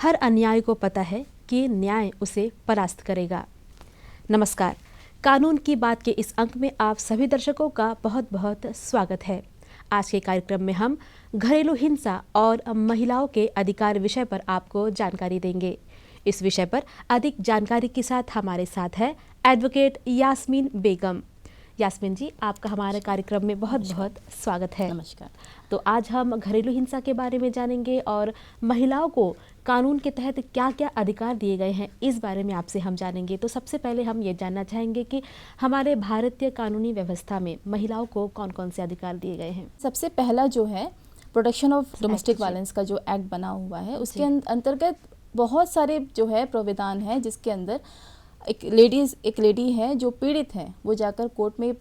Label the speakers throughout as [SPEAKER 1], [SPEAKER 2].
[SPEAKER 1] हर अन्याय को पता है कि न्याय उसे परास्त करेगा। नमस्कार, कानून की बात के इस अंक में आप सभी दर्शकों का बहुत बहुत स्वागत है। आज के कार्यक्रम में हम घरेलू हिंसा और महिलाओं के अधिकार विषय पर आपको जानकारी देंगे। इस विषय पर अधिक जानकारी के साथ हमारे साथ है एडवोकेट यास्मीन बेगम। यास्मीन जी, आपका हमारे कार्यक्रम में बहुत बहुत स्वागत है।
[SPEAKER 2] नमस्कार।
[SPEAKER 1] तो आज हम घरेलू हिंसा के बारे में जानेंगे और महिलाओं को कानून के तहत क्या क्या अधिकार दिए गए हैं इस बारे में आपसे हम जानेंगे। तो सबसे पहले हम ये जानना चाहेंगे कि हमारे भारतीय कानूनी व्यवस्था में महिलाओं को कौन कौन से अधिकार दिए गए हैं।
[SPEAKER 2] सबसे पहला जो है प्रोटेक्शन ऑफ डोमेस्टिक वायलेंस का जो एक्ट बना हुआ है, उसके अंतर्गत बहुत सारे जो है प्रावधान है, जिसके अंदर एक लेडी है जो पीड़ित है, वो जाकर कोर्ट में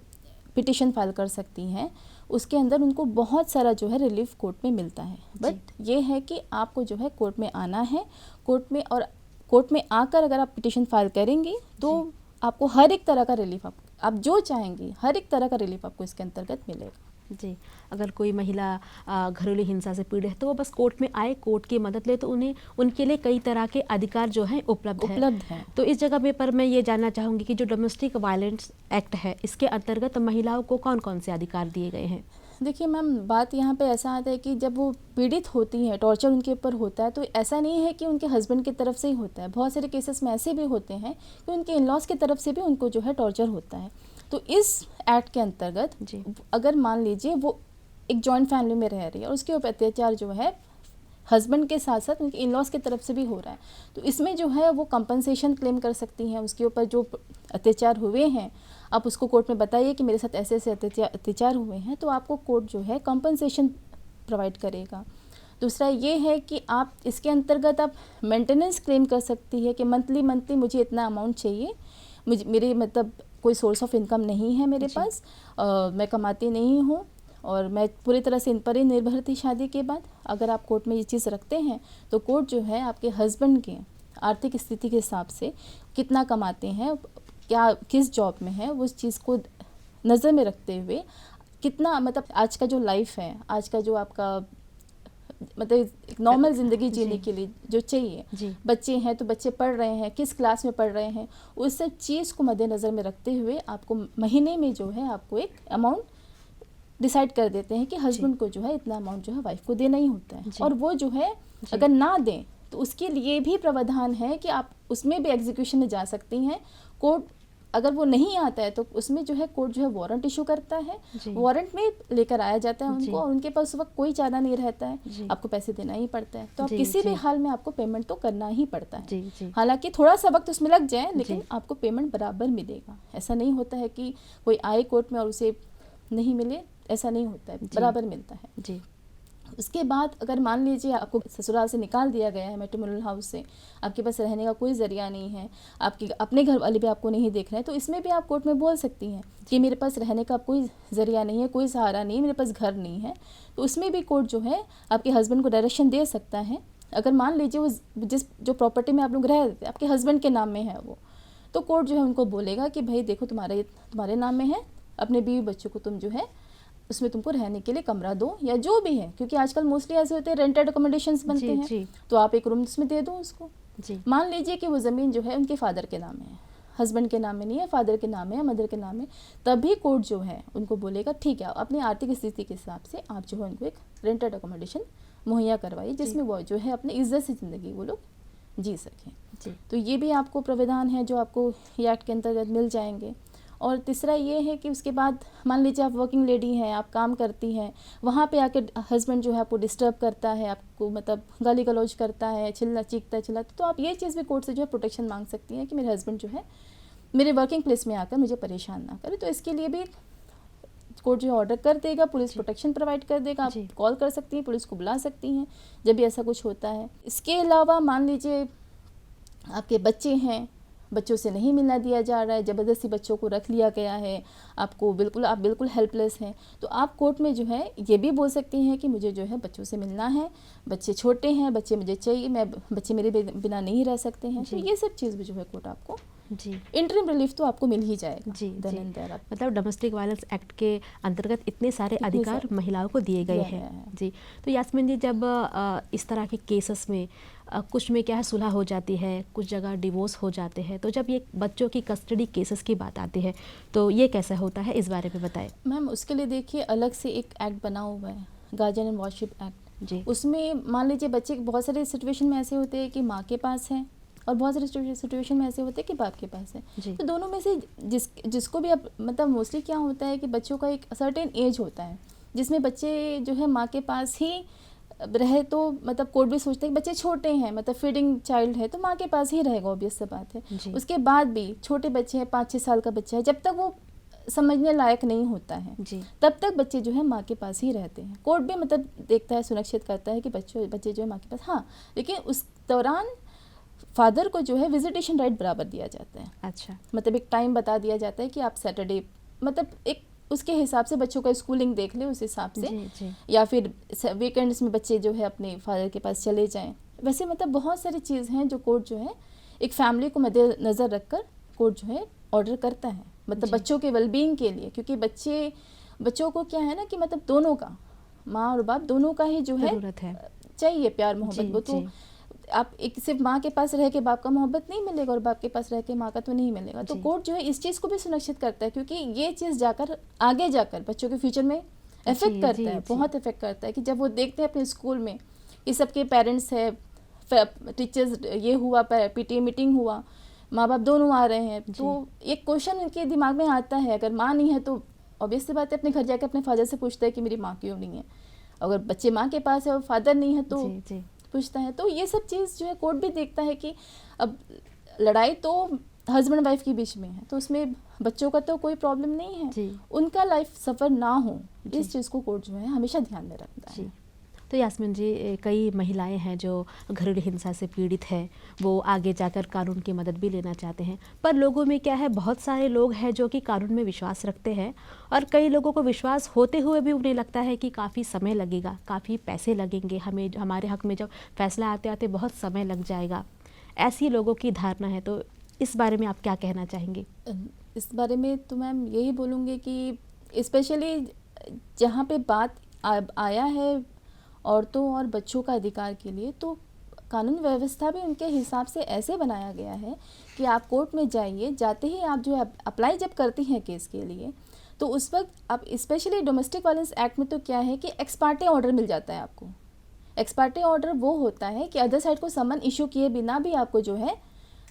[SPEAKER 2] पिटिशन फाइल कर सकती हैं। उसके अंदर उनको बहुत सारा जो है रिलीफ कोर्ट में मिलता है। बट ये है कि आपको जो है कोर्ट में आना है, कोर्ट में आकर अगर आप पिटिशन फाइल करेंगी तो आपको हर एक तरह का रिलीफ आप जो चाहेंगी हर एक तरह का रिलीफ आपको इसके अंतर्गत मिलेगा।
[SPEAKER 1] जी, अगर कोई महिला घरेलू हिंसा से पीड़ित है तो वो बस कोर्ट में आए, कोर्ट की मदद ले, तो उन्हें उनके लिए कई तरह के अधिकार जो हैं उपलब्ध हैं। तो इस जगह में पर मैं ये जानना चाहूँगी कि जो डोमेस्टिक वायलेंस एक्ट है, इसके अंतर्गत महिलाओं को कौन कौन से अधिकार दिए गए हैं।
[SPEAKER 2] देखिए मैम, बात यहाँ पे ऐसा आता है कि जब वो पीड़ित होती हैं, टॉर्चर उनके ऊपर होता है, तो ऐसा नहीं है कि उनके हस्बैंड की तरफ से ही होता है। बहुत सारे केसेस में ऐसे भी होते हैं कि उनके इन लॉज की तरफ से भी उनको जो है टॉर्चर होता है। तो इस एक्ट के अंतर्गत अगर मान लीजिए वो एक जॉइंट फैमिली में रह रही है और उसके ऊपर अत्याचार जो है हस्बैंड के साथ साथ उनके इन लॉज की तरफ से भी हो रहा है, तो इसमें जो है वो कंपनसेशन क्लेम कर सकती हैं। उसके ऊपर जो अत्याचार हुए हैं, आप उसको कोर्ट में बताइए कि मेरे साथ ऐसे ऐसे अत्याचार हुए हैं, तो आपको कोर्ट जो है कंपनसेशन प्रोवाइड करेगा। दूसरा ये है कि आप इसके अंतर्गत आप मेंटेनेंस क्लेम कर सकती है कि मंथली मुझे इतना अमाउंट चाहिए, मेरे मतलब कोई सोर्स ऑफ इनकम नहीं है मेरे पास, मैं कमाती नहीं हूँ और मैं पूरी तरह से इन पर ही निर्भर थी शादी के बाद। अगर आप कोर्ट में ये चीज़ रखते हैं तो कोर्ट जो है आपके हस्बैंड के आर्थिक स्थिति के हिसाब से कितना कमाते हैं, क्या किस जॉब में है, उस चीज़ को नज़र में रखते हुए कितना मतलब आज का जो लाइफ है, आज का जो आपका मतलब एक नॉर्मल ज़िंदगी जीने के लिए जो चाहिए, बच्चे हैं तो बच्चे पढ़ रहे हैं, किस क्लास में पढ़ रहे हैं, उस सब चीज़ को मद्देनज़र में रखते हुए आपको महीने में जो है आपको एक अमाउंट डिसाइड कर देते हैं कि हस्बैंड को जो है इतना अमाउंट जो है वाइफ को देना ही होता है। और वो जो है अगर ना दें तो उसके लिए भी प्रावधान है कि आप उसमें भी एग्जीक्यूशन में जा सकती हैं। कोर्ट अगर वो नहीं आता है तो उसमें जो है कोर्ट जो है वारंट इशू करता है, वारंट में लेकर आया जाता है उनको, और उनके पास उस वक्त कोई चारा नहीं रहता है, आपको पैसे देना ही पड़ता है। तो आप किसी भी हाल में आपको पेमेंट तो करना ही पड़ता है। हालांकि थोड़ा सा वक्त उसमें लग जाए, लेकिन आपको पेमेंट बराबर मिलेगा। ऐसा नहीं होता है कि कोई आए कोर्ट में और उसे नहीं मिले, ऐसा नहीं होता है, बराबर मिलता है जी। उसके बाद अगर मान लीजिए आपको ससुराल से निकाल दिया गया है, मैट्रिमोनियल हाउस से, आपके पास रहने का कोई जरिया नहीं है, आपके अपने घर वाले भी आपको नहीं देख रहे हैं, तो इसमें भी आप कोर्ट में बोल सकती हैं कि मेरे पास रहने का कोई जरिया नहीं है, कोई सहारा नहीं, मेरे पास घर नहीं है। तो उसमें भी कोर्ट जो है आपके हस्बैंड को डायरेक्शन दे सकता है। अगर मान लीजिए वो जो प्रॉपर्टी में आप लोग रह रहे थे आपके हस्बैंड के नाम में है वो, तो कोर्ट जो है उनको बोलेगा कि भाई देखो तुम्हारे नाम में है, अपने बीवी बच्चों को तुम जो है उसमें तुमको रहने के लिए कमरा दो, या जो भी है, क्योंकि आजकल मोस्टली ऐसे होते हैं रेंटेड अकोमोडेशंस बनते हैं, तो आप एक रूम उसमें दे दो उसको। मान लीजिए कि वो ज़मीन जो है उनके फादर के नाम में है, हस्बैंड के नाम में नहीं है, फादर के नाम में है, मदर के नाम में, तभी कोर्ट जो है उनको बोलेगा ठीक है, अपनी आर्थिक स्थिति के हिसाब से आप जो है उनको एक रेंटेड अकोमोडेशन मुहैया करवाइए, जिसमें वो जो है अपनी इज्जत से ज़िंदगी वो लोग जी सकें। तो ये भी आपको प्रावधान है जो आपको ये एक्ट के अंतर्गत मिल जाएंगे। और तीसरा ये है कि उसके बाद मान लीजिए आप वर्किंग लेडी हैं, आप काम करती हैं, वहाँ पे आके हस्बैंड जो है आपको डिस्टर्ब करता है, आपको मतलब गाली गलौज करता है, चिल्लाता, तो आप ये चीज़ भी कोर्ट से जो है प्रोटेक्शन मांग सकती हैं कि मेरे हस्बैंड जो है मेरे वर्किंग प्लेस में आकर मुझे परेशान ना करे। तो इसके लिए भी कोर्ट जो ऑर्डर कर देगा, पुलिस प्रोटेक्शन प्रोवाइड कर देगा। आप कॉल कर सकती हैं, पुलिस को बुला सकती हैं जब भी ऐसा कुछ होता है। इसके अलावा मान लीजिए आपके बच्चे हैं, बच्चों से नहीं मिलना दिया जा रहा है, ज़बरदस्ती बच्चों को रख लिया गया है, आप बिल्कुल हेल्पलेस हैं, तो आप कोर्ट में जो है ये भी बोल सकती हैं कि मुझे जो है बच्चों से मिलना है, बच्चे छोटे हैं, बच्चे मुझे चाहिए, बच्चे मेरे बिना नहीं रह सकते हैं। तो ये सब चीज़ भी जो है कोर्ट आपको इंटरिम रिलीफ तो आपको मिल ही जाएगा
[SPEAKER 1] जी। मतलब डोमेस्टिक वायलेंस एक्ट के अंतर्गत इतने सारे अधिकार महिलाओं को दिए गए हैं जी। तो यास्मीन जी, जब इस तरह के केसेस में कुछ में क्या है सुलह हो जाती है, कुछ जगह डिवोर्स हो जाते हैं। तो जब ये बच्चों की कस्टडी केसेस की बात आती है तो ये कैसा होता है, इस बारे में बताएं।
[SPEAKER 2] मैम उसके लिए देखिए अलग से एक एक्ट बना हुआ है, गार्जियन एंड वार्डशिप एक्ट
[SPEAKER 1] जी।
[SPEAKER 2] उसमें मान लीजिए बच्चे बहुत सारे सिचुएशन में ऐसे होते हैं कि माँ के पास है और बहुत सारे सिचुएशन में ऐसे होते हैं कि बाप के पास है।
[SPEAKER 1] जी।
[SPEAKER 2] तो दोनों में से जिसको भी अब मतलब मोस्टली क्या होता है कि बच्चों का एक सर्टेन एज होता है जिसमें बच्चे जो है माँ के पास ही रहे, तो मतलब कोर्ट भी सोचते हैं कि बच्चे छोटे हैं, मतलब फीडिंग चाइल्ड है तो माँ के पास ही रहेगा, ऑब्वियस सी बात है।
[SPEAKER 1] जी।
[SPEAKER 2] उसके बाद भी छोटे बच्चे हैं, 5-6 साल का बच्चा है, जब तक वो समझने लायक नहीं होता है
[SPEAKER 1] जी।
[SPEAKER 2] तब तक बच्चे जो है माँ के पास ही रहते हैं। कोर्ट भी मतलब देखता है, सुनिश्चित करता है कि बच्चे जो है माँ के पास, हाँ लेकिन उस दौरान फादर को जो है विजिटेशन राइट बराबर दिया जाता है।
[SPEAKER 1] अच्छा।
[SPEAKER 2] मतलब एक टाइम बता दिया जाता है कि आप सैटरडे, मतलब एक उसके हिसाब से बच्चों का स्कूलिंग देख ले उस हिसाब से।
[SPEAKER 1] जी। जी।
[SPEAKER 2] या फिर वीकेंड्स में बच्चे जो है अपने फादर के पास चले जाएं। वैसे मतलब बहुत सारी चीज़ हैं जो कोर्ट जो है एक फैमिली को मद्देनज़र रखकर कोर्ट जो है ऑर्डर करता है, मतलब
[SPEAKER 1] जी।
[SPEAKER 2] बच्चों के वेलबींग के लिए, क्योंकि बच्चों को क्या है ना कि मतलब दोनों का, माँ और बाप दोनों का ही जो है
[SPEAKER 1] ज़रूरत है।
[SPEAKER 2] चाहिए प्यार मोहब्बत।
[SPEAKER 1] जी।
[SPEAKER 2] वो तो
[SPEAKER 1] जी।
[SPEAKER 2] आप एक सिर्फ माँ के पास रह के बाप का मोहब्बत नहीं मिलेगा और बाप के पास रह के माँ का तो नहीं मिलेगा। तो
[SPEAKER 1] जी।
[SPEAKER 2] कोर्ट जो है इस चीज़ को भी सुनिश्चित करता है, क्योंकि ये चीज़ जाकर आगे जाकर बच्चों के फ्यूचर में इफेक्ट
[SPEAKER 1] जी।
[SPEAKER 2] करता
[SPEAKER 1] जी।
[SPEAKER 2] है,
[SPEAKER 1] जी।
[SPEAKER 2] बहुत इफेक्ट करता है कि जब वो देखते हैं अपने स्कूल में कि सबके पेरेंट्स है, टीचर्स, ये हुआ पीटीए मीटिंग हुआ, माँ बाप दोनों आ रहे हैं, तो एक क्वेश्चन उनके दिमाग में आता है। अगर माँ नहीं है तो ऑब्वियस सी बात है अपने घर जाकर अपने फादर से पूछता है कि मेरी माँ क्यों नहीं है। अगर बच्चे माँ के पास है और फादर नहीं है तो
[SPEAKER 1] जी। जी।
[SPEAKER 2] पूछता है। तो ये सब चीज़ जो है कोर्ट भी देखता है कि अब लड़ाई तो हस्बैंड वाइफ के बीच में है तो उसमें बच्चों का तो कोई प्रॉब्लम नहीं है,
[SPEAKER 1] जी।
[SPEAKER 2] उनका लाइफ सफ़र ना हो,
[SPEAKER 1] जी।
[SPEAKER 2] इस चीज़ को कोर्ट जो है हमेशा ध्यान में रखता
[SPEAKER 1] जी।
[SPEAKER 2] है।
[SPEAKER 1] तो यास्मीन जी, कई महिलाएं हैं जो घरेलू हिंसा से पीड़ित है, वो आगे जाकर कानून की मदद भी लेना चाहते हैं, पर लोगों में क्या है, बहुत सारे लोग हैं जो कि कानून में विश्वास रखते हैं और कई लोगों को विश्वास होते हुए भी उन्हें लगता है कि काफ़ी समय लगेगा, काफ़ी पैसे लगेंगे, हमें हमारे हक में जब फैसला आते आते बहुत समय लग जाएगा, ऐसी लोगों की धारणा है। तो इस बारे में आप क्या कहना चाहेंगे?
[SPEAKER 2] इस बारे में तो मैम यही बोलूँगी कि स्पेशली जहाँ पे बात आया है औरतों और बच्चों का अधिकार के लिए, तो कानून व्यवस्था भी उनके हिसाब से ऐसे बनाया गया है कि आप कोर्ट में जाइए, जाते ही आप जो है अप्लाई जब करती हैं केस के लिए, तो उस वक्त आप स्पेशली डोमेस्टिक वायलेंस एक्ट में तो क्या है कि एक्स पार्टे ऑर्डर मिल जाता है आपको। एक्स पार्टे ऑर्डर वो होता है कि अदर साइड को समन इशू किए बिना भी आपको जो है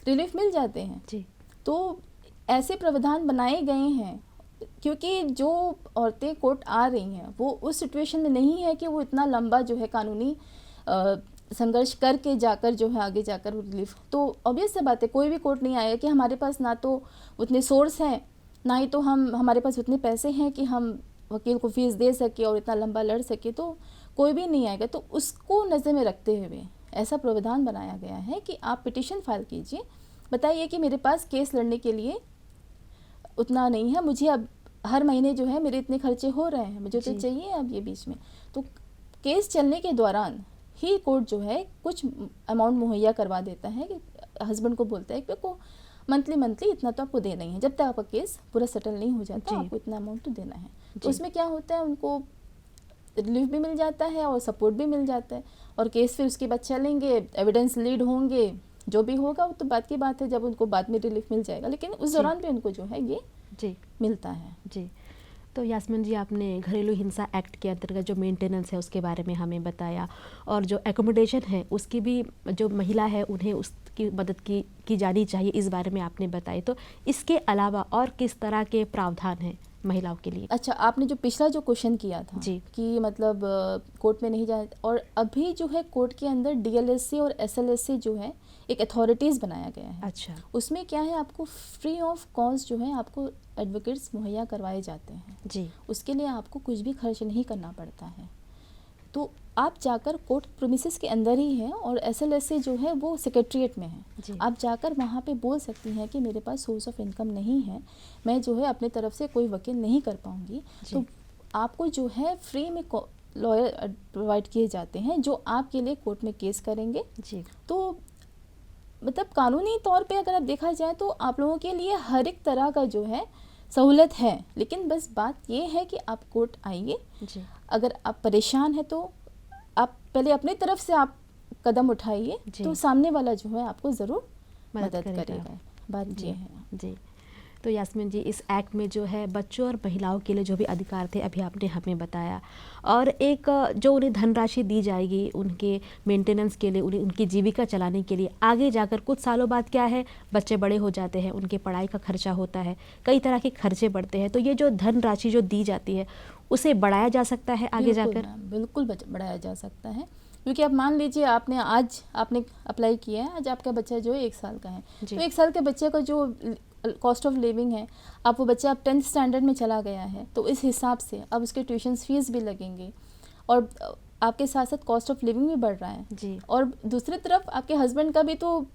[SPEAKER 2] रिलीफ मिल जाते हैं।
[SPEAKER 1] जी।
[SPEAKER 2] तो ऐसे प्रावधान बनाए गए हैं क्योंकि जो औरतें कोर्ट आ रही हैं वो उस सिचुएशन में नहीं है कि वो इतना लंबा जो है कानूनी संघर्ष करके जाकर जो है आगे जाकर रिलीफ, तो ऑब्वियस सी बात है कोई भी कोर्ट नहीं आएगा कि हमारे पास ना तो उतने सोर्स हैं, ना ही तो हमारे पास उतने पैसे हैं कि हम वकील को फीस दे सके और इतना लंबा लड़ सके, तो कोई भी नहीं आएगा। तो उसको नज़र में रखते हुए ऐसा प्रावधान बनाया गया है कि आप पिटीशन फाइल कीजिए, बताइए कि मेरे पास केस लड़ने के लिए उतना नहीं है, मुझे अब हर महीने जो है मेरे इतने खर्चे हो रहे हैं, मुझे तो चाहिए अब ये बीच में। तो केस चलने के दौरान ही कोर्ट जो है कुछ अमाउंट मुहैया करवा देता है कि हस्बैंड को बोलता है कि को मंथली इतना तो आपको देना ही है, जब तक आपका केस पूरा सेटल नहीं हो जाता आपको इतना अमाउंट तो देना है। तो उसमें क्या होता है, उनको रिलीफ भी मिल जाता है और सपोर्ट भी मिल जाता है और केस फिर उसके बाद चलेंगे, एविडेंस लीड होंगे, जो भी होगा वो तो बात की बात है, जब उनको बाद में रिलीफ मिल जाएगा, लेकिन उस दौरान भी उनको जो है ये
[SPEAKER 1] जी
[SPEAKER 2] मिलता है।
[SPEAKER 1] जी। तो यास्मीन जी, आपने घरेलू हिंसा एक्ट के अंतर्गत जो मेंटेनेंस है उसके बारे में हमें बताया और जो एकोमोडेशन है उसकी भी जो महिला है उन्हें उसकी मदद की जानी चाहिए, इस बारे में आपने बताई। तो इसके अलावा और किस तरह के प्रावधान हैं महिलाओं के लिए?
[SPEAKER 2] अच्छा, आपने जो पिछला जो क्वेश्चन किया था
[SPEAKER 1] जी
[SPEAKER 2] कि मतलब कोर्ट में नहीं जाए, और अभी जो है कोर्ट के अंदर डीएलएससी और एसएलएससी जो है एक अथॉरिटीज़ बनाया गया है।
[SPEAKER 1] अच्छा।
[SPEAKER 2] उसमें क्या है, आपको फ्री ऑफ कॉस्ट जो है आपको एडवोकेट्स मुहैया करवाए जाते हैं
[SPEAKER 1] जी।
[SPEAKER 2] उसके लिए आपको कुछ भी खर्च नहीं करना पड़ता है। तो आप जाकर कोर्ट प्रीमिसेस के अंदर ही है और एसएलएससी जो है वो सेक्रेटरीट में है, आप जाकर वहाँ पे बोल सकती हैं कि मेरे पास सोर्स ऑफ इनकम नहीं है, मैं जो है अपने तरफ से कोई वकील नहीं कर पाऊँगी, तो आपको जो है फ्री में लॉयर प्रोवाइड किए जाते हैं जो आपके लिए कोर्ट में केस करेंगे।
[SPEAKER 1] जी।
[SPEAKER 2] तो मतलब कानूनी तौर पे अगर आप देखा जाए तो आप लोगों के लिए हर एक तरह का जो है सहूलत है, लेकिन बस बात ये है कि आप कोर्ट आइए। अगर आप परेशान हैं तो आप पहले अपनी तरफ से आप कदम उठाइए
[SPEAKER 1] जी।
[SPEAKER 2] तो सामने वाला जो है आपको ज़रूर
[SPEAKER 1] मदद
[SPEAKER 2] मदद
[SPEAKER 1] करेगा।
[SPEAKER 2] करेगा। बात
[SPEAKER 1] जी
[SPEAKER 2] ये है।
[SPEAKER 1] जी। तो यास्मीन जी, इस एक्ट में जो है बच्चों और महिलाओं के लिए जो भी अधिकार थे अभी आपने हमें बताया, और एक जो उन्हें धनराशि दी जाएगी उनके मेंटेनेंस के लिए, उन्हें उनकी जीविका चलाने के लिए, आगे जाकर कुछ सालों बाद क्या है, बच्चे बड़े हो जाते हैं, उनके पढ़ाई का खर्चा होता है, कई तरह के खर्चे बढ़ते हैं, तो ये जो धनराशि जो दी जाती है उसे बढ़ाया जा सकता है आगे
[SPEAKER 2] बिल्कुल
[SPEAKER 1] जाकर?
[SPEAKER 2] मैम, बिल्कुल बढ़ाया जा सकता है। क्योंकि आप मान लीजिए आपने अप्लाई किया है, आज आपका बच्चा जो है 1 साल का है,
[SPEAKER 1] जी।
[SPEAKER 2] तो 1 साल के बच्चे का जो कॉस्ट ऑफ लिविंग है, आप वो बच्चा अब 10th स्टैंडर्ड में चला गया है, तो इस हिसाब से अब उसके ट्यूशन फीस भी लगेंगे, और आपके साथ साथ कॉस्ट ऑफ लिविंग भी बढ़ रहा है,
[SPEAKER 1] जी।
[SPEAKER 2] और दूसरी तरफ आपके हस्बैंड का भी तो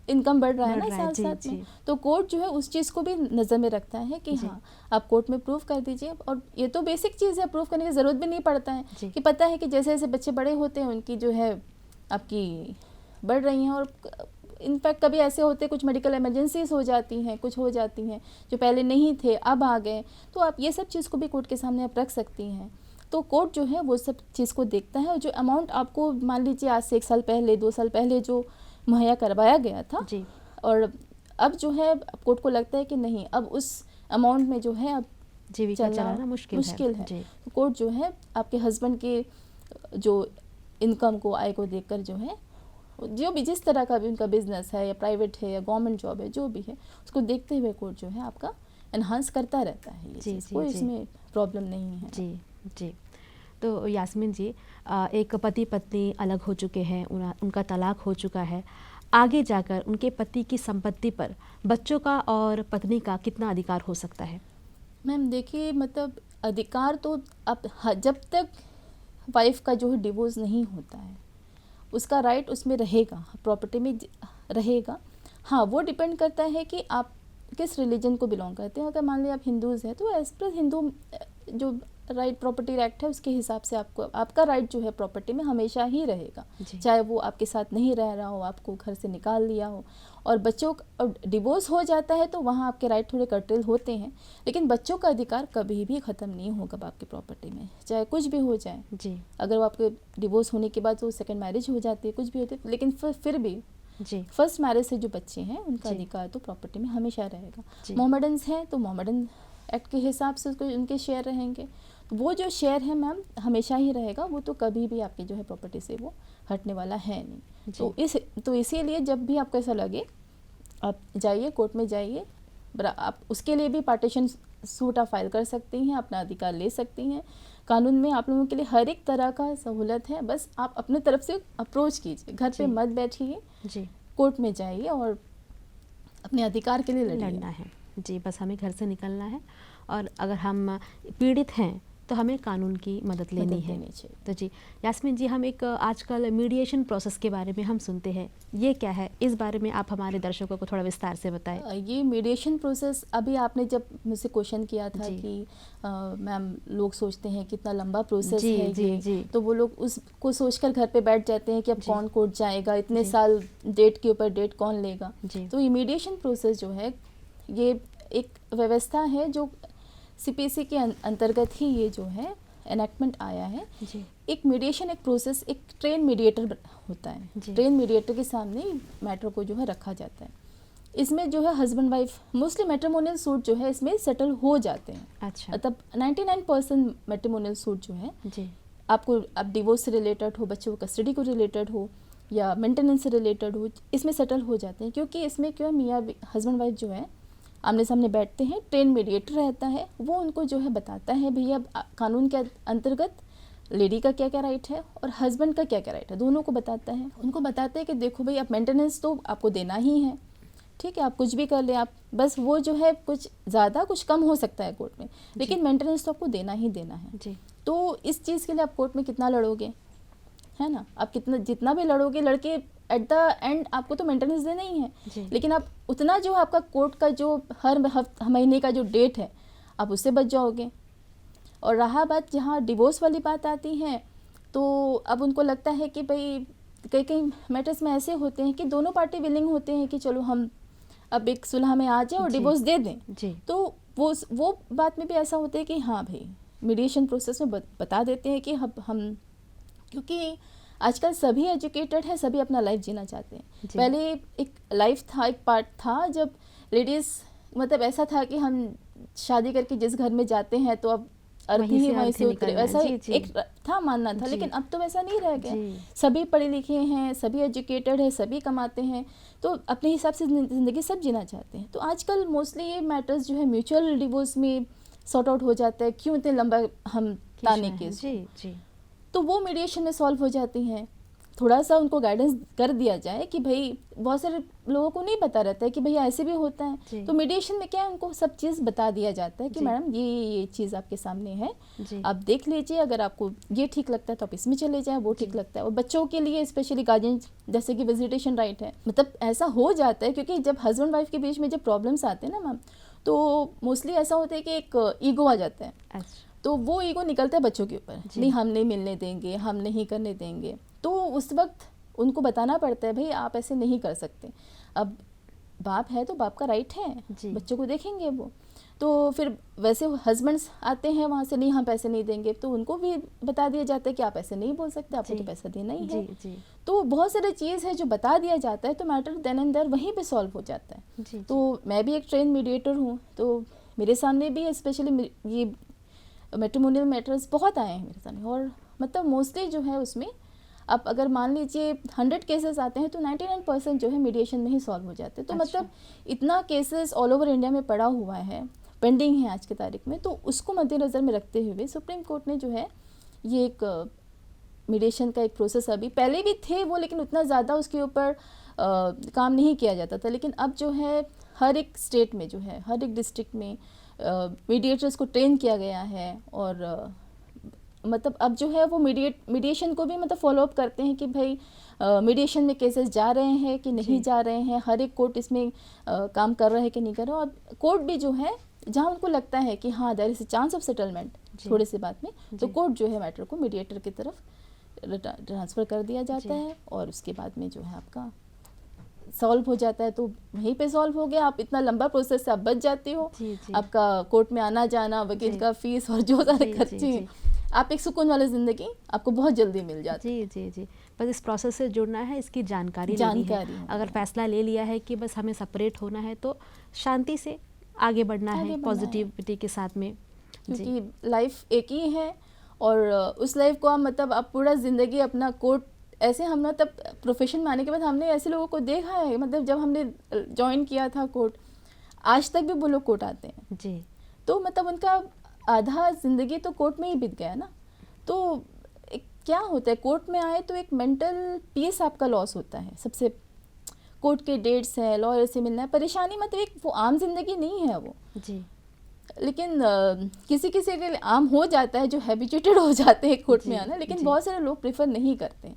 [SPEAKER 2] इनकम बढ़ रहा है ना साथ
[SPEAKER 1] जी,
[SPEAKER 2] साथ में।
[SPEAKER 1] जी।
[SPEAKER 2] तो कोर्ट जो है उस चीज़ को भी नज़र में रखता है कि
[SPEAKER 1] जी।
[SPEAKER 2] हाँ, आप कोर्ट में प्रूफ कर दीजिए, और ये तो बेसिक चीज़ है, प्रूफ करने की ज़रूरत भी नहीं पड़ता है
[SPEAKER 1] जी।
[SPEAKER 2] कि पता है कि जैसे जैसे बच्चे बड़े होते हैं उनकी जो है आपकी बढ़ रही हैं, और इनफैक्ट कभी ऐसे होते कुछ मेडिकल इमरजेंसीज हो जाती हैं, कुछ हो जाती हैं जो पहले नहीं थे अब आ गए, तो आप ये सब चीज़ को भी कोर्ट के सामने आप रख सकती हैं। तो कोर्ट जो है वो सब चीज़ को देखता है, और जो अमाउंट आपको मान लीजिए आज से 1 साल पहले 2 साल पहले जो मुहैया करवाया गया था,
[SPEAKER 1] जी।
[SPEAKER 2] और अब जो है कोर्ट को लगता है कि नहीं, अब उस अमाउंट में जो है अब
[SPEAKER 1] जीविका चलाना मुश्किल है। जी।
[SPEAKER 2] तो कोर्ट जो है आपके हस्बैंड के जो इनकम को, आय को देखकर जो है, जो भी जिस तरह का भी उनका बिजनेस है या प्राइवेट है या गवर्नमेंट जॉब है, जो भी है उसको देखते हुए कोर्ट जो है आपका एनहांस करता रहता है ये
[SPEAKER 1] जी,
[SPEAKER 2] चीज़।
[SPEAKER 1] जी,
[SPEAKER 2] कोई
[SPEAKER 1] जी।
[SPEAKER 2] इसमें प्रॉब्लम नहीं है।
[SPEAKER 1] जी जी। तो यास्मीन जी, एक पति पत्नी अलग हो चुके हैं, उनका तलाक हो चुका है, आगे जाकर उनके पति की संपत्ति पर बच्चों का और पत्नी का कितना अधिकार हो सकता है?
[SPEAKER 2] मैम देखिए, मतलब अधिकार तो अब जब तक वाइफ का जो है डिवोर्स नहीं होता है उसका राइट उसमें रहेगा, प्रॉपर्टी में रहेगा। हाँ, वो डिपेंड करता है कि आप किस रिलीजन को बिलोंग करते हैं। अगर मान लीजिए आप हिंदूज़ हैं तो एज पर हिंदू जो राइट प्रॉपर्टी एक्ट है उसके हिसाब से आपको आपका राइट जो है प्रॉपर्टी में हमेशा ही रहेगा, चाहे वो आपके साथ नहीं रह रहा हो, आपको घर से निकाल लिया हो, और बच्चों का डिवोर्स हो जाता है तो वहाँ आपके राइट थोड़े कर्टेल होते हैं, लेकिन बच्चों का अधिकार कभी भी ख़त्म नहीं होगा आपकी प्रॉपर्टी में, चाहे कुछ भी हो जाए।
[SPEAKER 1] जी।
[SPEAKER 2] अगर वो आपके डिवोर्स होने के बाद वो सेकेंड मैरिज हो जाती है, कुछ भी होती है, लेकिन फिर भी
[SPEAKER 1] जी।
[SPEAKER 2] फर्स्ट मैरिज से जो बच्चे हैं उनका
[SPEAKER 1] जी।
[SPEAKER 2] अधिकार तो प्रॉपर्टी में हमेशा रहेगा।
[SPEAKER 1] जी।
[SPEAKER 2] मोहम्मडन्स हैं तो मोहम्मडन एक्ट के हिसाब से उनके शेयर रहेंगे, तो वो जो शेयर है मैम हमेशा ही रहेगा, वो तो कभी भी आपकी जो है प्रॉपर्टी से वो हटने वाला है नहीं। तो इसीलिए जब भी आपको ऐसा लगे आप जाइए, कोर्ट में जाइए, आप उसके लिए भी पार्टीशन सूट आप फाइल कर सकती हैं, अपना अधिकार ले सकती हैं। कानून में आप लोगों के लिए हर एक तरह का सहूलत है, बस आप अपने तरफ से अप्रोच कीजिए, घर पे मत बैठिए,
[SPEAKER 1] जी।
[SPEAKER 2] कोर्ट में जाइए और अपने अधिकार के लिए
[SPEAKER 1] लड़ना है। जी, बस हमें घर से निकलना है, और अगर हम पीड़ित हैं तो हमें कानून की मदद लेनी है। तो जी यास्मीन जी, हम एक आजकल मीडिएशन प्रोसेस के बारे में हम सुनते हैं, ये क्या है, इस बारे में आप हमारे दर्शकों को थोड़ा विस्तार से बताएं।
[SPEAKER 2] ये मीडिएशन प्रोसेस, अभी आपने जब मुझसे क्वेश्चन किया था कि मैम लोग सोचते हैं कितना लंबा प्रोसेस है
[SPEAKER 1] जी,
[SPEAKER 2] ये,
[SPEAKER 1] जी।
[SPEAKER 2] तो वो लोग उसको सोचकर घर पे बैठ जाते हैं कि अब कौन कोर्ट जाएगा, इतने साल डेट के ऊपर डेट कौन लेगा। तो ये मीडिएशन प्रोसेस जो है ये एक व्यवस्था है जो सीपीसी के अंतर्गत ही ये जो है एनेक्टमेंट आया है।
[SPEAKER 1] जी।
[SPEAKER 2] एक मीडिएशन, एक प्रोसेस, एक ट्रेन मीडिएटर होता है। ट्रेन मीडिएटर के सामने मैटर को जो है रखा जाता है। इसमें जो है husband wife mostly matrimonial suit जो है इसमें सेटल हो जाते हैं।
[SPEAKER 1] अच्छा।
[SPEAKER 2] मतलब 99% मैट्रिमोनियल सूट जो है
[SPEAKER 1] जी।
[SPEAKER 2] आपको अब डिवोर्स से रिलेटेड हो, बच्चों को कस्टडी को रिलेटेड हो या मेंटेनेंस से रिलेटेड हो, इसमें सेटल हो जाते हैं। क्योंकि इसमें क्यों मियाँ हस्बैंड वाइफ जो है आमने सामने बैठते हैं, ट्रेन मीडिएटर रहता है, वो उनको जो है बताता है भैया कानून के अंतर्गत लेडी का क्या क्या राइट है और हस्बैंड का क्या क्या राइट है, दोनों को बताता है। उनको बताते हैं कि देखो भाई, आप मेंटेनेंस तो आपको देना ही है, ठीक है, आप कुछ भी कर ले, आप बस वो जो है कुछ ज़्यादा कुछ कम हो सकता है कोर्ट में, लेकिन मेंटेनेंस तो आपको देना ही देना है
[SPEAKER 1] जी।
[SPEAKER 2] तो इस चीज़ के लिए आप कोर्ट में कितना लड़ोगे, है ना, आप जितना भी लड़ोगे, लड़के एट द एंड आपको तो मेंटेनेंस देना ही है, लेकिन आप उतना जो आपका कोर्ट का जो हर महीने का जो डेट है आप उससे बच जाओगे। और रहा बात जहाँ डिवोर्स वाली बात आती है, तो अब उनको लगता है कि भाई कई मैटर्स में ऐसे होते हैं कि दोनों पार्टी विलिंग होते हैं कि चलो हम अब एक सुलह में आ जाए और डिवोर्स दे दें
[SPEAKER 1] जी।
[SPEAKER 2] तो वो बात में भी ऐसा होता है कि हाँ भाई मीडिएशन प्रोसेस में बता देते हैं कि हम क्योंकि आजकल सभी एजुकेटेड हैं, सभी अपना लाइफ जीना चाहते हैं।
[SPEAKER 1] जी।
[SPEAKER 2] पहले एक लाइफ था, एक पार्ट था जब लेडीज़ मतलब ऐसा था कि हम शादी करके जिस घर में जाते हैं तो अब अर्थी ही वहीं से उतरे,
[SPEAKER 1] निकलना है।
[SPEAKER 2] वैसा
[SPEAKER 1] जी, जी।
[SPEAKER 2] एक था मानना था।
[SPEAKER 1] जी।
[SPEAKER 2] लेकिन अब तो वैसा नहीं रह गया।
[SPEAKER 1] जी।
[SPEAKER 2] सभी पढ़े लिखे हैं, सभी एजुकेटेड है, सभी कमाते हैं, तो अपने हिसाब से ज़िंदगी सब जीना चाहते हैं। तो आजकल मोस्टली ये मैटर्स जो है म्यूचुअल डिवोर्स में सॉर्ट आउट हो जाता है। क्यों इतने लंबा हम ताने केस,
[SPEAKER 1] जी जी।
[SPEAKER 2] तो वो मीडिएशन में सॉल्व हो जाती हैं। थोड़ा सा उनको गाइडेंस कर दिया जाए कि भाई बहुत सारे लोगों को नहीं पता रहता है कि भैया ऐसे भी होता
[SPEAKER 1] जी।
[SPEAKER 2] है, तो मीडिएशन में क्या है, उनको सब चीज़ बता दिया जाता है कि
[SPEAKER 1] जी।
[SPEAKER 2] मैडम ये चीज़ आपके सामने है,
[SPEAKER 1] जी।
[SPEAKER 2] आप देख लीजिए, अगर आपको ये ठीक लगता है तो आप इसमें चले जाए, वो ठीक लगता है। और बच्चों के लिए स्पेशली गार्जियन जैसे कि विजिटेशन राइट है, मतलब ऐसा हो जाता है क्योंकि जब हस्बैंड वाइफ के बीच में जब प्रॉब्लम्स आते हैं ना मैम, तो मोस्टली ऐसा होता है कि एक ईगो आ जाता है।
[SPEAKER 1] अच्छा।
[SPEAKER 2] तो वो ईगो निकलता है बच्चों के ऊपर,
[SPEAKER 1] जी।
[SPEAKER 2] नहीं हम नहीं मिलने देंगे, हम नहीं करने देंगे। तो उस वक्त उनको बताना पड़ता है भाई आप ऐसे नहीं कर सकते। अब बाप है तो बाप का राइट है,
[SPEAKER 1] जी।
[SPEAKER 2] बच्चों को देखेंगे वो। तो फिर वैसे हस्बैंड्स आते हैं वहाँ से, नहीं हम पैसे नहीं देंगे, तो उनको भी बता दिया जाता है कि आप ऐसे नहीं बोल सकते, आपको
[SPEAKER 1] जी।
[SPEAKER 2] तो पैसा देना ही है।
[SPEAKER 1] जी जी।
[SPEAKER 2] तो बहुत सारी चीज़ है जो बता दिया जाता है, तो मैटर देन एंड देयर वहीं पे सॉल्व हो जाता है।
[SPEAKER 1] जी।
[SPEAKER 2] तो मैं भी एक ट्रेन मीडिएटर हूँ, तो मेरे सामने भी स्पेशली ये मैट्रिमोनियल मैटर्स बहुत आए हैं मेरे सामने, और मतलब मोस्टली जो है उसमें आप अगर मान लीजिए 100 केसेस आते हैं तो 99% जो है मीडिएशन में ही सॉल्व हो जाते हैं। तो
[SPEAKER 1] अच्छा।
[SPEAKER 2] मतलब इतना केसेस ऑल ओवर इंडिया में पड़ा हुआ है, पेंडिंग है आज की तारीख में, तो उसको मद्देनज़र में रखते हुए सुप्रीम कोर्ट ने जो है ये एक मीडिएशन का एक प्रोसेस, अभी पहले भी थे वो, लेकिन उतना ज़्यादा उसके ऊपर काम नहीं किया जाता था। लेकिन अब जो है हर एक स्टेट में जो है, हर एक डिस्ट्रिक्ट में मीडिएटर्स को ट्रेन किया गया है, और मतलब अब जो है वो मीडिएशन को भी मतलब फॉलो अप करते हैं कि भाई मीडिएशन में केसेस जा रहे हैं कि नहीं जा रहे हैं, हर एक कोर्ट इसमें काम कर रहा है कि नहीं कर रहा। और कोर्ट भी जो है जहाँ उनको लगता है कि हाँ there is a chance of settlement थोड़े से बात में, तो कोर्ट जो है मैटर को मीडिएटर की तरफ ट्रांसफ़र कर दिया जाता है, और उसके बाद में जो है आपका सॉल्व हो जाता है। तो वहीं पे सॉल्व हो गया, आप इतना लंबा प्रोसेस से आप बच जाती हो।
[SPEAKER 1] जी, जी।
[SPEAKER 2] आपका कोर्ट में आना जाना, वकील का फीस और जो सारे खर्चे हैं, आप एक सुकून वाली ज़िंदगी आपको बहुत जल्दी मिल जाती है।
[SPEAKER 1] जी जी जी। बस इस प्रोसेस से जुड़ना है, इसकी जानकारी लेनी है। अगर फैसला ले लिया है कि बस हमें सेपरेट होना है तो शांति से आगे बढ़ना है, पॉजिटिविटी के साथ में,
[SPEAKER 2] क्योंकि लाइफ एक ही है, और उस लाइफ को हम मतलब अब पूरा ज़िंदगी अपना कोर्ट ऐसे, हम मतलब प्रोफेशन में आने के बाद हमने ऐसे लोगों को देखा है, मतलब जब हमने ज्वाइन किया था कोर्ट, आज तक भी वो लोग कोर्ट आते हैं
[SPEAKER 1] जी।
[SPEAKER 2] तो मतलब उनका आधा ज़िंदगी तो कोर्ट में ही बीत गया ना। तो क्या होता है, कोर्ट में आए तो एक मेंटल पीस आपका लॉस होता है सबसे। कोर्ट के डेट्स हैं, लॉयर से मिलना है, परेशानी, मतलब एक वो आम जिंदगी नहीं है वो
[SPEAKER 1] जी।
[SPEAKER 2] लेकिन किसी किसी के लिए आम हो जाता है, जो हैबिचुएटेड हो जाते हैं कोर्ट में आना। लेकिन बहुत सारे लोग प्रेफर नहीं करते हैं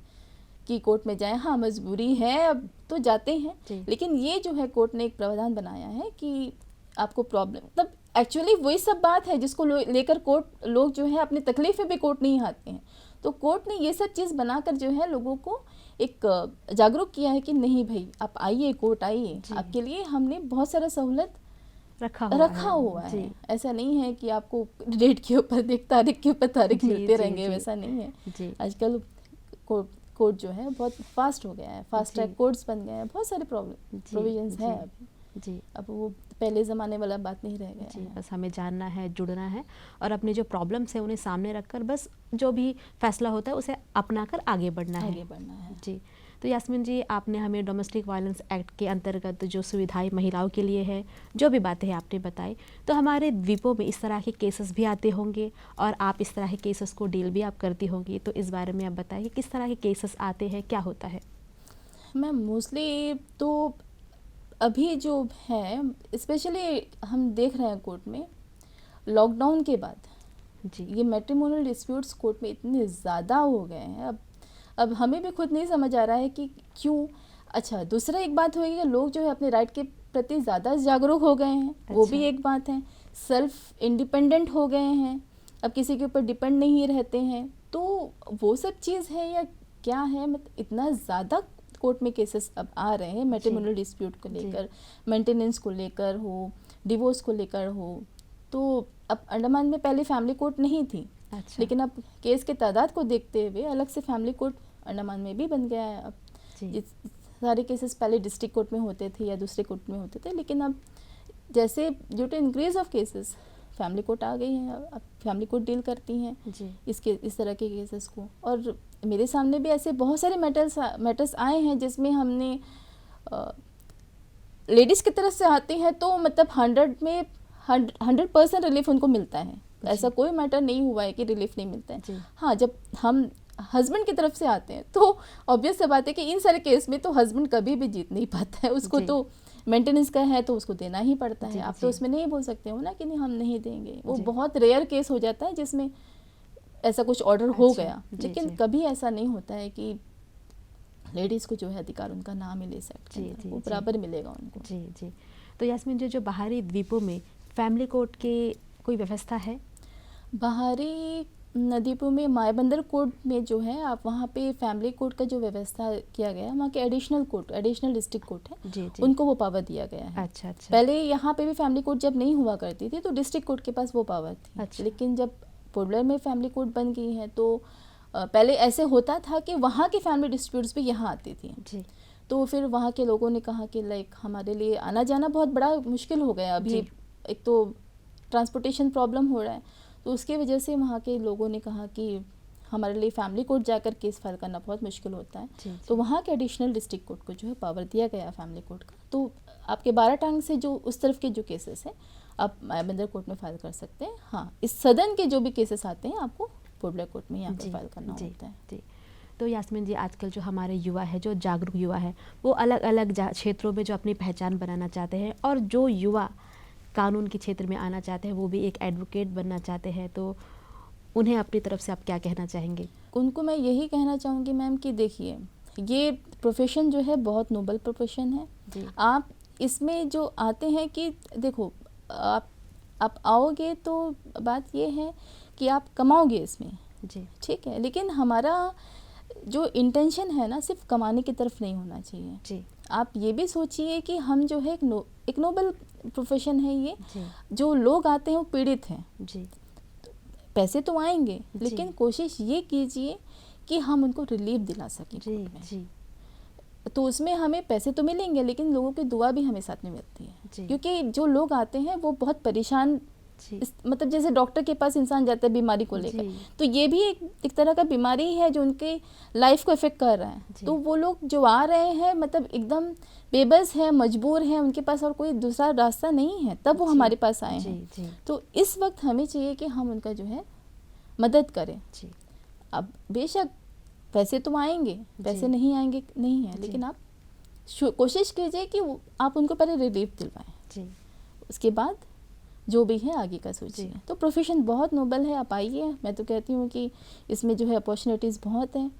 [SPEAKER 2] कि कोर्ट में जाएं। हाँ मजबूरी है अब तो जाते हैं, लेकिन ये जो है कोर्ट ने एक प्रावधान बनाया है कि आपको प्रॉब्लम, मतलब एक्चुअली वही सब बात है जिसको लेकर कोर्ट लोग जो है अपनी तकलीफें पे कोर्ट नहीं आते हैं। तो कोर्ट ने ये सब चीज़ बनाकर जो है लोगों को एक जागरूक किया है कि नहीं भाई आप आइए, कोर्ट आइए, आपके लिए हमने बहुत सारा सहूलत रखा हुआ है। ऐसा नहीं है कि आपको डेट के ऊपर तारीख के ऊपर तारीख मिलते रहेंगे, वैसा नहीं है। आजकल कोर्ट जो है बहुत फास्ट हो गया है, फास्ट ट्रैक कोर्ट्स बन गए हैं, बहुत सारे प्रोविजंस हैं अभी जी। अब वो पहले ज़माने वाला बात नहीं रह गया जी।
[SPEAKER 1] बस हमें जानना है, जुड़ना है, और अपने जो प्रॉब्लम्स हैं उन्हें सामने रखकर बस जो भी फैसला होता है उसे अपनाकर आगे बढ़ना है जी। तो यास्मीन जी, आपने हमें डोमेस्टिक वायलेंस एक्ट के अंतर्गत जो सुविधाएं महिलाओं के लिए है, जो भी बातें हैं आपने बताई, तो हमारे द्वीपों में इस तरह के केसेस भी आते होंगे और आप इस तरह के केसेस को डील भी आप करती होंगी, तो इस बारे में आप बताइए किस तरह के केसेस आते हैं, क्या होता है?
[SPEAKER 2] मैम मोस्टली तो अभी जो है स्पेशली हम देख रहे हैं कोर्ट में लॉकडाउन के बाद जी, ये मैट्रिमोनियल डिस्प्यूट्स कोर्ट में इतने ज़्यादा हो गए हैं। अब हमें भी खुद नहीं समझ आ रहा है कि क्यों। अच्छा, दूसरा एक बात होगी कि लोग जो है अपने राइट के प्रति ज़्यादा जागरूक हो गए हैं। अच्छा। वो भी एक बात है। सेल्फ इंडिपेंडेंट हो गए हैं, अब किसी के ऊपर डिपेंड नहीं रहते हैं, तो वो सब चीज़ है या क्या है? मतलब इतना ज़्यादा कोर्ट में केसेस अब आ रहे हैं मैट्रिमोनियल डिस्प्यूट को लेकर, मेंटेनेंस को लेकर हो, डिवोर्स को लेकर हो। तो अब अंडमान में पहले फैमिली कोर्ट नहीं थी। अच्छा। लेकिन अब केस के तादाद को देखते हुए अलग से फैमिली कोर्ट अंडमान में भी बन गया है अब।
[SPEAKER 1] जी।
[SPEAKER 2] ये सारे केसेस पहले डिस्ट्रिक्ट कोर्ट में होते थे या दूसरे कोर्ट में होते थे, लेकिन अब जैसे due to increase of cases family court आ गई हैं, अब फैमिली कोर्ट डील करती हैं
[SPEAKER 1] जी।
[SPEAKER 2] इस तरह के केसेस को। और मेरे सामने भी ऐसे बहुत सारे मैटर्स आए हैं जिसमें हमने लेडीज़ की तरफ से आती हैं तो मतलब 100% रिलीफ उनको मिलता है। ऐसा कोई मैटर नहीं हुआ है कि रिलीफ नहीं मिलता है। हाँ, जब हम हस्बैंड की तरफ से आते हैं तो ऑब्वियस सी बात है कि इन सारे केस में तो हस्बैंड कभी भी जीत नहीं पाता है, उसको तो मेंटेनेंस का है तो उसको देना ही पड़ता है। आप तो उसमें नहीं बोल सकते हो ना कि नहीं हम नहीं देंगे। वो बहुत रेयर केस हो जाता है जिसमें ऐसा कुछ ऑर्डर हो गया, लेकिन कभी ऐसा नहीं होता है कि लेडीज़ को जो है अधिकार उनका ना मिले सकते, वो बराबर मिलेगा उनको।
[SPEAKER 1] जी जी। तो यास्मीन जी, जो बाहरी द्वीपों में फैमिली कोर्ट की कोई व्यवस्था है?
[SPEAKER 2] बाहरी द्वीपों में मायाबंदर कोर्ट में जो है आप वहाँ पे फैमिली कोर्ट का जो व्यवस्था किया गया है, वहाँ के एडिशनल डिस्ट्रिक्ट कोर्ट है
[SPEAKER 1] जी जी।
[SPEAKER 2] उनको वो पावर दिया गया है।
[SPEAKER 1] अच्छा अच्छा।
[SPEAKER 2] पहले यहाँ पे भी फैमिली कोर्ट जब नहीं हुआ करती थी तो डिस्ट्रिक्ट कोर्ट के पास वो पावर थी।
[SPEAKER 1] अच्छा।
[SPEAKER 2] लेकिन जब पोर्ट ब्लेयर में फैमिली कोर्ट बन गई है तो पहले ऐसे होता था कि वहाँ की फैमिली डिस्प्यूट्स भी यहाँ आती थी जी। तो फिर वहाँ के लोगों ने कहा कि लाइक हमारे लिए आना जाना बहुत बड़ा मुश्किल हो गया अभी, एक तो ट्रांसपोर्टेशन प्रॉब्लम हो रहा है, तो उसकी वजह से वहाँ के लोगों ने कहा कि हमारे लिए फैमिली कोर्ट जाकर केस फाइल करना बहुत मुश्किल होता है जी। तो वहाँ के एडिशनल डिस्ट्रिक्ट कोर्ट को जो है पावर दिया गया फैमिली कोर्ट का। तो आपके 12 टांग से जो उस तरफ के जो केसेस हैं आप मायाबंदर कोर्ट में फाइल कर सकते हैं। हाँ, इस सदन के जो भी केसेस आते हैं आपको पोर्ट ब्लेयर कोर्ट में यहाँ पर फाइल करना होता है जी।
[SPEAKER 1] तो यास्मीन जी, आजकल जो हमारे युवा है, जो जागरूक युवा है, वो अलग अलग क्षेत्रों में जो अपनी पहचान बनाना चाहते हैं, और जो युवा कानून के क्षेत्र में आना चाहते हैं वो भी एक एडवोकेट बनना चाहते हैं, तो उन्हें अपनी तरफ से आप क्या कहना चाहेंगे?
[SPEAKER 2] उनको मैं यही कहना चाहूँगी मैम कि देखिए, ये प्रोफेशन जो है बहुत नोबल प्रोफेशन है जी। आप इसमें जो आते हैं कि देखो आप आओगे तो बात ये है कि आप कमाओगे इसमें जी, ठीक है, लेकिन हमारा जो इंटेंशन है ना सिर्फ कमाने की तरफ नहीं होना चाहिए जी। आप ये भी सोचिए कि हम जो है एक नोबल प्रोफेशन है ये जी। जो लोग आते हैं वो पीड़ित हैं जी, पैसे तो आएंगे लेकिन कोशिश ये कीजिए कि हम उनको रिलीफ दिला सकें जी जी। तो उसमें हमें पैसे तो मिलेंगे लेकिन लोगों की दुआ भी हमें साथ में मिलती है, क्योंकि जो लोग आते हैं वो बहुत परेशान, मतलब जैसे डॉक्टर के पास इंसान जाता है बीमारी को लेकर, तो ये भी एक तरह का बीमारी है जो उनके लाइफ को इफेक्ट कर रहा है। तो वो लोग जो आ रहे हैं मतलब एकदम बेबस है, मजबूर हैं, उनके पास और कोई दूसरा रास्ता नहीं है, तब वो हमारे पास आए हैं। तो इस वक्त हमें चाहिए कि हम उनका जो है मदद करें। अब बेशक पैसे तो आएंगे, पैसे नहीं आएंगे नहीं है, लेकिन आप कोशिश कीजिए कि आप उनको पहले रिलीफ दिलवाएं, उसके बाद जो भी है आगे का सोचिए। तो प्रोफेशन बहुत नोबल है, आप आइए। मैं तो कहती हूँ कि इसमें जो है अपॉर्चुनिटीज़ बहुत हैं,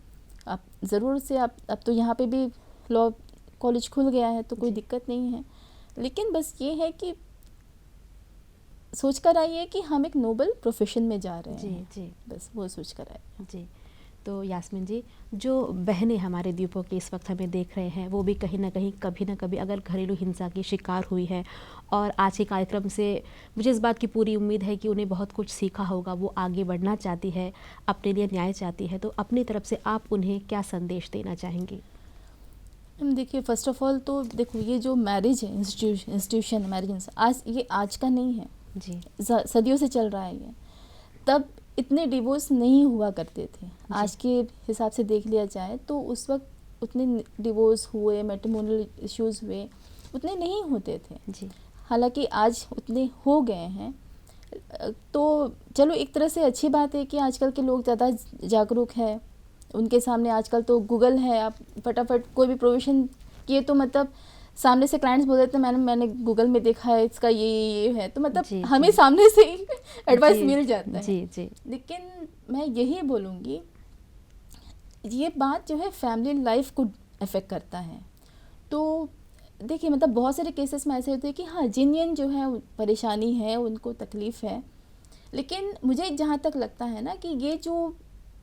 [SPEAKER 2] आप ज़रूर से आप अब तो यहाँ पे भी लॉ कॉलेज खुल गया है तो कोई दिक्कत नहीं है, लेकिन बस ये है कि सोच कर आइए कि हम एक नोबल प्रोफेशन में जा रहे हैं जी, बस वो सोच कर आइए
[SPEAKER 1] जी। तो यास्मीन जी, जो बहनें हमारे द्वीपों के इस वक्त हमें देख रहे हैं वो भी कहीं ना कहीं कभी ना कभी अगर घरेलू हिंसा की शिकार हुई है, और आज के कार्यक्रम से मुझे इस बात की पूरी उम्मीद है कि उन्हें बहुत कुछ सीखा होगा, वो आगे बढ़ना चाहती है, अपने लिए न्याय चाहती है, तो अपनी तरफ से आप उन्हें क्या संदेश देना चाहेंगी?
[SPEAKER 2] देखिए, फर्स्ट ऑफ ऑल तो देखो, ये जो मैरिज है इंस्टीट्यूशन मैरिज आज का नहीं है जी, सदियों से चल रहा है ये। तब इतने डिवोर्स नहीं हुआ करते थे, आज के हिसाब से देख लिया जाए तो उस वक्त उतने डिवोर्स हुए, मैट्रिमोनियल इश्यूज हुए उतने नहीं होते थे जी। हालांकि आज उतने हो गए हैं, तो चलो एक तरह से अच्छी बात है कि आजकल के लोग ज़्यादा जागरूक है, उनके सामने आजकल तो गूगल है, आप फटाफट कोई भी प्रोविज़न किए तो मतलब सामने से क्लाइंट्स बोल देते हैं मैंने गूगल में देखा है, इसका ये है, तो मतलब हमें सामने से ही एडवाइस मिल जाता है जी। लेकिन मैं यही बोलूँगी, ये बात जो है फैमिली लाइफ को अफेक्ट करता है। तो देखिए, मतलब बहुत सारे केसेस में ऐसे होते हैं कि हाँ, जिनियन जो है परेशानी है, उनको तकलीफ़ है, लेकिन मुझे जहाँ तक लगता है ना कि ये जो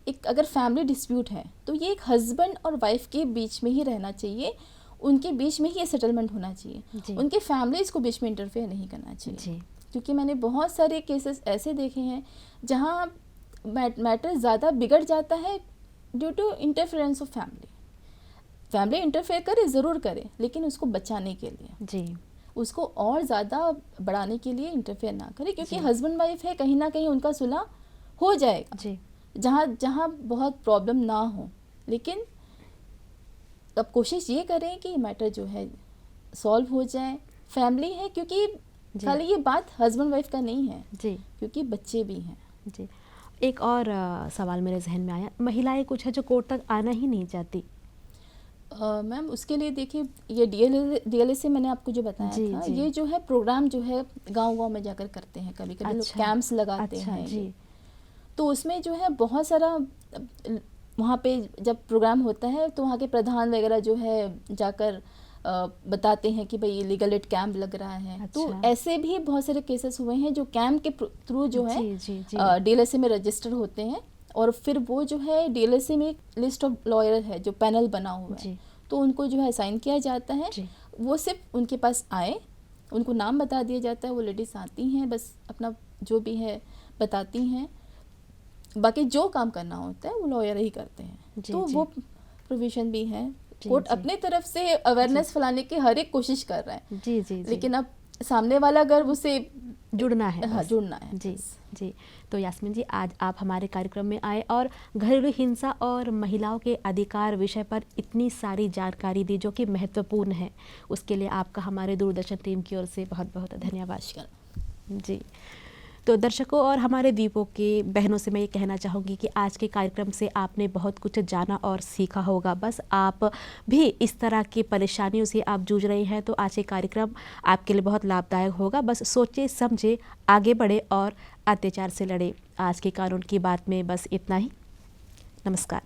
[SPEAKER 2] एक अगर फैमिली डिस्प्यूट है तो ये एक हस्बैंड और वाइफ के बीच में ही रहना चाहिए, उनके बीच में ही ये सेटलमेंट होना चाहिए, उनके फैमिलीज को बीच में इंटरफेयर नहीं करना चाहिए। क्योंकि मैंने बहुत सारे केसेस ऐसे देखे हैं जहाँ मैटर ज़्यादा बिगड़ जाता है due to interference of family interfere करे, ज़रूर करे, लेकिन उसको बचाने के लिए,
[SPEAKER 1] जी,
[SPEAKER 2] उसको और ज़्यादा बढ़ाने के लिए इंटरफेयर ना करे, क्योंकि
[SPEAKER 1] जी।
[SPEAKER 2] हस्बैंड वाइफ है, कहीं ना कहीं उनका सुलह हो जाएगा,
[SPEAKER 1] जी,
[SPEAKER 2] जहाँ जहाँ बहुत प्रॉब्लम ना हो। लेकिन अब कोशिश ये करें कि मैटर जो है सॉल्व हो जाए। फैमिली है, क्योंकि
[SPEAKER 1] जी।
[SPEAKER 2] खाली ये बात हस्बैंड वाइफ का नहीं है,
[SPEAKER 1] जी,
[SPEAKER 2] क्योंकि बच्चे भी हैं।
[SPEAKER 1] जी। एक और सवाल मेरे जहन में आया, महिलाएं कुछ है जो कोर्ट तक आना ही नहीं चाहती।
[SPEAKER 2] मैम उसके लिए देखिए, ये डीएलए से मैंने आपको जो बताया
[SPEAKER 1] जी,
[SPEAKER 2] था,
[SPEAKER 1] जी।
[SPEAKER 2] ये जो है प्रोग्राम जो है गांव-गांव में जाकर करते हैं, कभी कभी लोग
[SPEAKER 1] अच्छा,
[SPEAKER 2] कैंप्स लगाते
[SPEAKER 1] अच्छा,
[SPEAKER 2] हैं।
[SPEAKER 1] जी,
[SPEAKER 2] तो उसमें जो है बहुत सारा वहाँ पे जब प्रोग्राम होता है तो वहाँ के प्रधान वगैरह जो है जाकर बताते हैं कि भाई लीगल एड कैंप लग रहा है। तो
[SPEAKER 1] अच्छा।
[SPEAKER 2] ऐसे भी बहुत सारे केसेस हुए हैं जो कैंप के थ्रू जो है
[SPEAKER 1] जी, जी, जी।
[SPEAKER 2] डीएलएसए में रजिस्टर होते हैं, और फिर वो जो है डीएलएसए में एक लिस्ट ऑफ लॉयर है जो पैनल बना हुआ है,
[SPEAKER 1] जी,
[SPEAKER 2] तो उनको जो है असाइन किया जाता है।
[SPEAKER 1] जी।
[SPEAKER 2] वो सिर्फ उनके पास आए, उनको नाम बता दिया जाता है, वो लेडीज आती हैं, बस अपना जो भी है बताती हैं, बाकी जो काम करना होता है वो लॉयर ही करते हैं।
[SPEAKER 1] जी,
[SPEAKER 2] तो
[SPEAKER 1] जी।
[SPEAKER 2] वो प्रोविजन भी है।
[SPEAKER 1] जी,
[SPEAKER 2] कोर्ट
[SPEAKER 1] जी।
[SPEAKER 2] अपने तरफ से अवेयरनेस फैलाने की हर एक कोशिश कर रहा है,
[SPEAKER 1] जी, जी, जी।
[SPEAKER 2] लेकिन अब सामने वाला अगर उसे
[SPEAKER 1] जुड़ना है,
[SPEAKER 2] हाँ
[SPEAKER 1] बस।
[SPEAKER 2] जुड़ना है।
[SPEAKER 1] जी, जी। तो यास्मीन जी, आज आप हमारे कार्यक्रम में आए और घरेलू हिंसा और महिलाओं के अधिकार विषय पर इतनी सारी जानकारी दी जो कि महत्वपूर्ण है। उसके लिए आपका हमारे दूरदर्शन टीम की ओर से बहुत बहुत धन्यवाद। जी। तो दर्शकों और हमारे द्वीपों के बहनों से मैं ये कहना चाहूँगी कि आज के कार्यक्रम से आपने बहुत कुछ जाना और सीखा होगा। बस आप भी इस तरह की परेशानियों से आप जूझ रहे हैं तो आज के कार्यक्रम आपके लिए बहुत लाभदायक होगा। बस सोचे समझे आगे बढ़े और अत्याचार से लड़े। आज के कानून की बात में बस इतना ही। नमस्कार।